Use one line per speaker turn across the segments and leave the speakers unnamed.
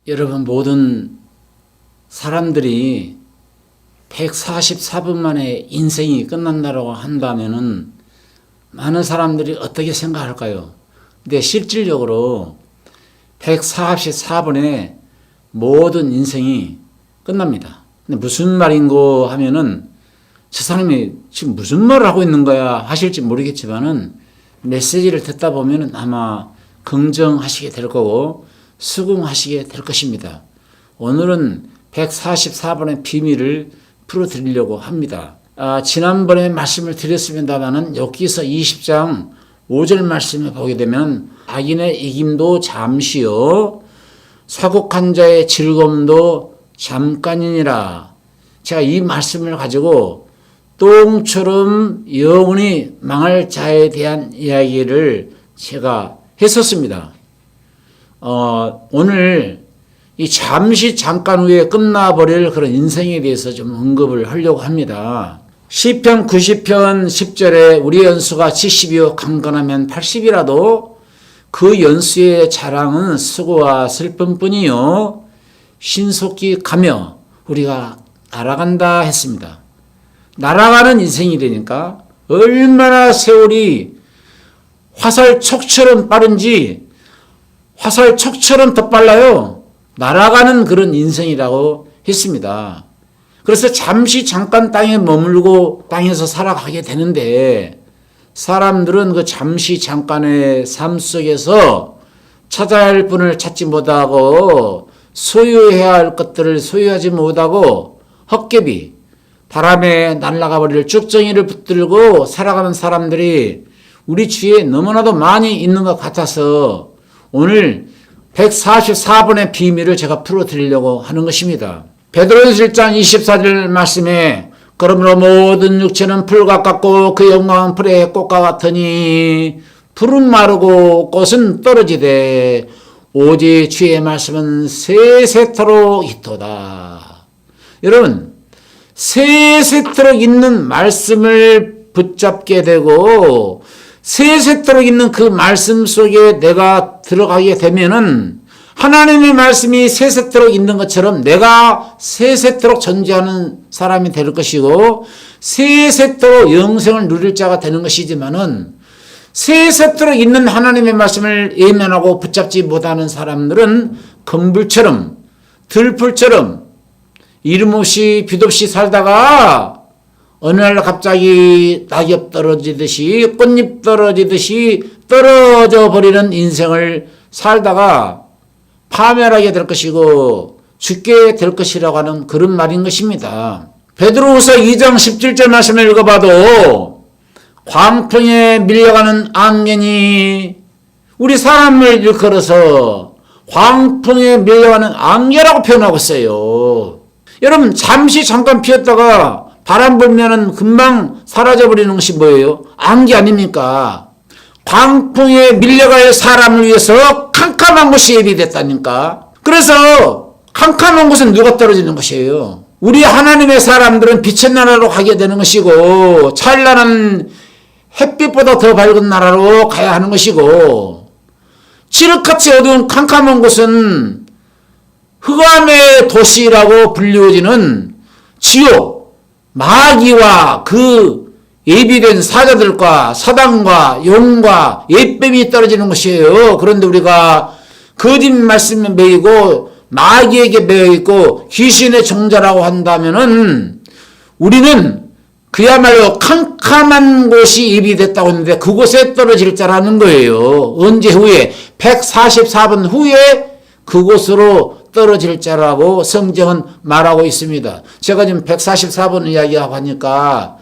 여러분, 모든 사람들이 144분 만에 인생이 끝난다고 한다면은 많은 사람들이 어떻게 생각할까요? 근데 실질적으로 144분에 모든 인생이 끝납니다. 근데 무슨 말인고 하면은 저 사람이 지금 무슨 말을 하고 있는 거야 하실지 모르겠지만은 메시지를 듣다 보면은 아마 긍정하시게 될 거고 수긍하시게 될 것입니다. 오늘은 144번의 비밀을 풀어드리려고 합니다. 지난번에 말씀을 드렸습니다만은 욥기서 20장 5절 말씀을 보게 되면 악인의 이김도 잠시요 사곡한 자의 즐거움도 잠깐이니라. 제가 이 말씀을 가지고 똥처럼 영원히 망할 자에 대한 이야기를 제가 했었습니다. 오늘 이 잠시 잠깐 후에 끝나버릴 그런 인생에 대해서 좀 언급을 하려고 합니다. 시편 90편 10절에 우리 연수가 70이요 강건하면 80이라도 그 연수의 자랑은 수고와 슬픔뿐이요 신속히 가며 우리가 날아간다 했습니다. 날아가는 인생이 되니까 얼마나 세월이 화살촉처럼 빠른지 화살촉처럼 더 빨라요. 날아가는 그런 인생이라고 했습니다. 그래서 잠시 잠깐 땅에 머물고 땅에서 살아가게 되는데 사람들은 그 잠시 잠깐의 삶 속에서 찾아야 할 분을 찾지 못하고 소유해야 할 것들을 소유하지 못하고 헛개비 바람에 날아가 버릴 쭉정이를 붙들고 살아가는 사람들이 우리 주위에 너무나도 많이 있는 것 같아서 오늘 144번의 비밀을 제가 풀어드리려고 하는 것입니다. 베드로전서 1장 24절 말씀에 그러므로 모든 육체는 풀과 같고 그 영광은 풀의 꽃과 같으니 풀은 마르고 꽃은 떨어지되 오직 주의 말씀은 세세토록 있도다. 여러분, 세세토록 있는 말씀을 붙잡게 되고 세세토록 있는 그 말씀 속에 내가 들어가게 되면은 하나님의 말씀이 세세토록 있는 것처럼 내가 세세토록 존재하는 사람이 될 것이고 세세토록 영생을 누릴 자가 되는 것이지만은 세세토록 있는 하나님의 말씀을 예면하고 붙잡지 못하는 사람들은 건불처럼 들풀처럼 이름 없이 빛 없이 살다가 어느 날 갑자기 낙엽 떨어지듯이 꽃잎 떨어지듯이 떨어져 버리는 인생을 살다가 파멸하게 될 것이고 죽게 될 것이라고 하는 그런 말인 것입니다. 베드로후서 2장 17절 말씀을 읽어봐도 광풍에 밀려가는 안개니 우리 사람을 일컬어서 광풍에 밀려가는 안개라고 표현하고 있어요. 여러분, 잠시 잠깐 피었다가 바람 불면은 금방 사라져버리는 것이 뭐예요? 안개 아닙니까? 광풍에 밀려갈 사람을 위해서 캄캄한 곳이 예비됐다니까. 그래서 캄캄한 곳은 누가 떨어지는 것이에요? 우리 하나님의 사람들은 빛의 나라로 가게 되는 것이고 찬란한 햇빛보다 더 밝은 나라로 가야 하는 것이고 칠흑같이 어두운 캄캄한 곳은 흑암의 도시라고 불리워지는 지옥 마귀와 그 예비된 사자들과 사단과 용과 예뱀이 떨어지는 것이에요. 그런데 우리가 거짓 말씀에 매이고 마귀에게 매여있고 귀신의 종자라고 한다면은 우리는 그야말로 캄캄한 곳이 예비됐다고 했는데 그곳에 떨어질 자라는 거예요. 언제 후에? 144분 후에 그곳으로 떨어질 자라고 성경은 말하고 있습니다. 제가 지금 144번 이야기하고 하니까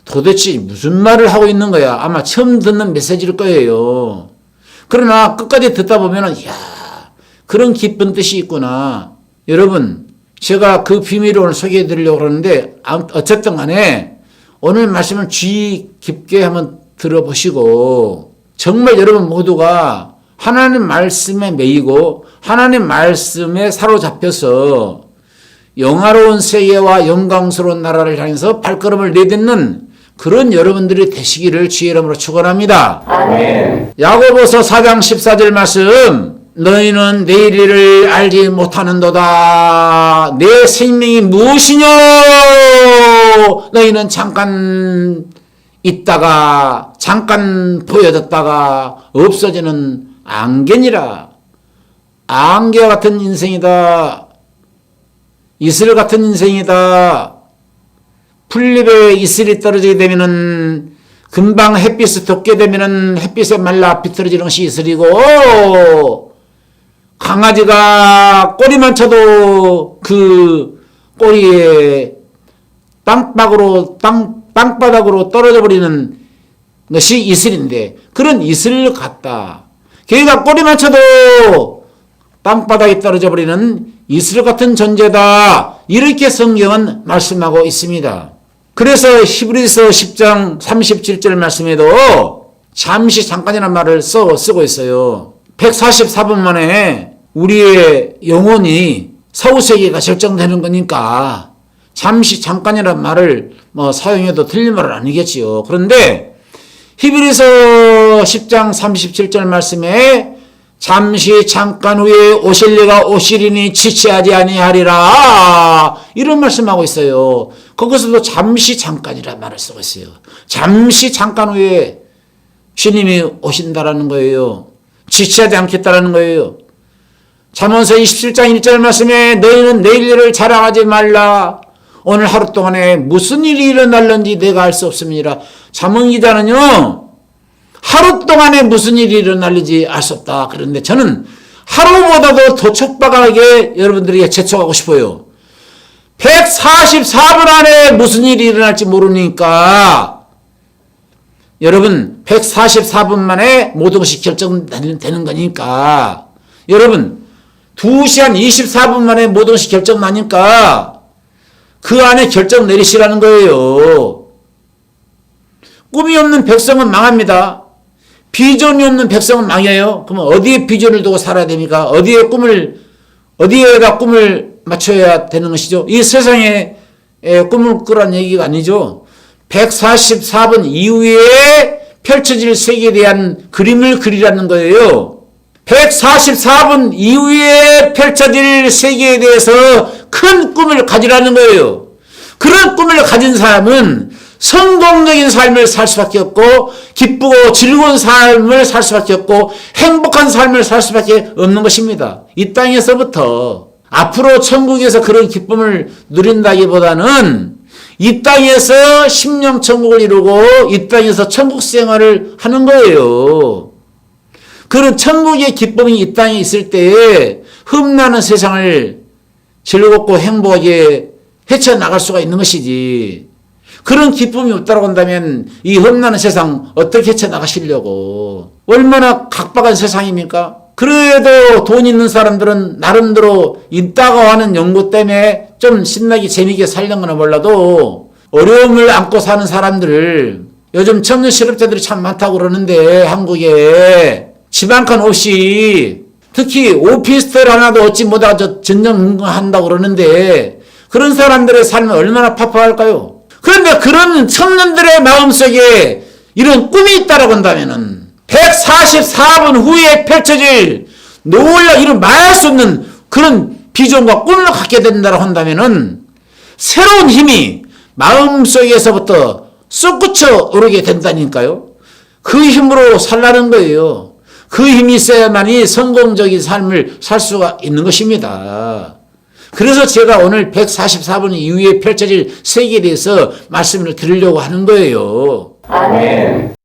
도대체 무슨 말을 하고 있는 거야? 아마 처음 듣는 메시지일 거예요. 그러나 끝까지 듣다 보면은 이야, 그런 깊은 뜻이 있구나. 여러분, 제가 그 비밀을 오늘 소개해 드리려고 그러는데 어쨌든 간에 오늘 말씀을 주의 깊게 한번 들어보시고 정말 여러분 모두가 하나님 말씀에 매이고 하나님 말씀에 사로잡혀서 영화로운 세계와 영광스러운 나라를 향해서 발걸음을 내딛는 그런 여러분들이 되시기를 주의 이름으로 축원합니다. 아멘. 야고보서 4장 14절 말씀 너희는 내일 일을 알지 못하는도다. 내 생명이 무엇이뇨? 너희는 잠깐 있다가 잠깐 보여졌다가 없어지는 안개니라. 안개와 같은 인생이다. 이슬 같은 인생이다. 풀잎에 이슬이 떨어지게 되면은 금방 햇빛을 덮게 되면은 햇빛에 말라 비틀어지는 것이 이슬이고, 강아지가 꼬리만 쳐도 그 꼬리에 땅바닥으로 떨어져 버리는 것이 이슬인데, 그런 이슬 같다. 걔가 꼬리만 쳐도 땅바닥에 떨어져 버리는 이슬 같은 존재다. 이렇게 성경은 말씀하고 있습니다. 그래서 히브리서 10장 37절 말씀에도 잠시 잠깐이라는 말을 쓰고 있어요. 144분 만에 우리의 영혼이 서우세계가 결정되는 거니까 잠시 잠깐이라는 말을 사용해도 틀린 말은 아니겠지요. 그런데 히브리서 10장 37절 말씀에 잠시 잠깐 후에 오실 이가 오시리니 지체하지 아니하리라, 이런 말씀하고 있어요. 거기서도 잠시 잠깐이라는 말을 쓰고 있어요. 잠시 잠깐 후에 주님이 오신다라는 거예요. 지체하지 않겠다라는 거예요. 잠언서 27장 1절 말씀에 너희는 내일 일을 자랑하지 말라. 오늘 하루 동안에 무슨 일이 일어날는지 내가 알 수 없습니다. 잠언 기자는요, 하루 동안에 무슨 일이 일어날는지 알 수 없다. 그런데 저는 하루보다도 더 촉박하게 여러분들에게 재촉하고 싶어요. 144분 안에 무슨 일이 일어날지 모르니까 여러분 144분 만에 모든 것이 결정되는 거니까, 여러분 2시간 24분 만에 모든 것이 결정나니까 그 안에 결정 내리시라는 거예요. 꿈이 없는 백성은 망합니다. 비전이 없는 백성은 망해요. 그러면 어디에 비전을 두고 살아야 됩니까? 어디에다 꿈을 맞춰야 되는 것이죠? 이 세상에 꿈을 꾸라는 얘기가 아니죠. 144분 이후에 펼쳐질 세계에 대한 그림을 그리라는 거예요. 144분 이후에 펼쳐질 세계에 대해서 큰 꿈을 가지라는 거예요. 그런 꿈을 가진 사람은 성공적인 삶을 살 수밖에 없고, 기쁘고 즐거운 삶을 살 수밖에 없고, 행복한 삶을 살 수밖에 없는 것입니다. 이 땅에서부터 앞으로 천국에서 그런 기쁨을 누린다기보다는 이 땅에서 심령 천국을 이루고 이 땅에서 천국 생활을 하는 거예요. 그런 천국의 기쁨이 이 땅에 있을 때에 흠나는 세상을 즐겁고 행복하게 헤쳐나갈 수가 있는 것이지, 그런 기쁨이 없다고 한다면 이 험난한 세상 어떻게 헤쳐나가시려고. 얼마나 각박한 세상입니까? 그래도 돈 있는 사람들은 나름대로 있다고 하는 연구 때문에 좀 신나게 재미있게 살려는 거나 몰라도, 어려움을 안고 사는 사람들, 요즘 청년 실업자들이 참 많다고 그러는데 한국에 집 한 칸 없이, 특히 오피스텔 하나도 얻지 못하고 전전한다고 그러는데 그런 사람들의 삶은 얼마나 팍팍할까요? 그런데 그런 청년들의 마음속에 이런 꿈이 있다라고 한다면은 144분 후에 펼쳐질 이런 말할 수 없는 그런 비전과 꿈을 갖게 된다라고 한다면은 새로운 힘이 마음속에서부터 솟구쳐 오르게 된다니까요. 그 힘으로 살라는 거예요. 그 힘이 있어야만이 성공적인 삶을 살 수가 있는 것입니다. 그래서 제가 오늘 144분 이후에 펼쳐질 세계에 대해서 말씀을 드리려고 하는 거예요.
아멘.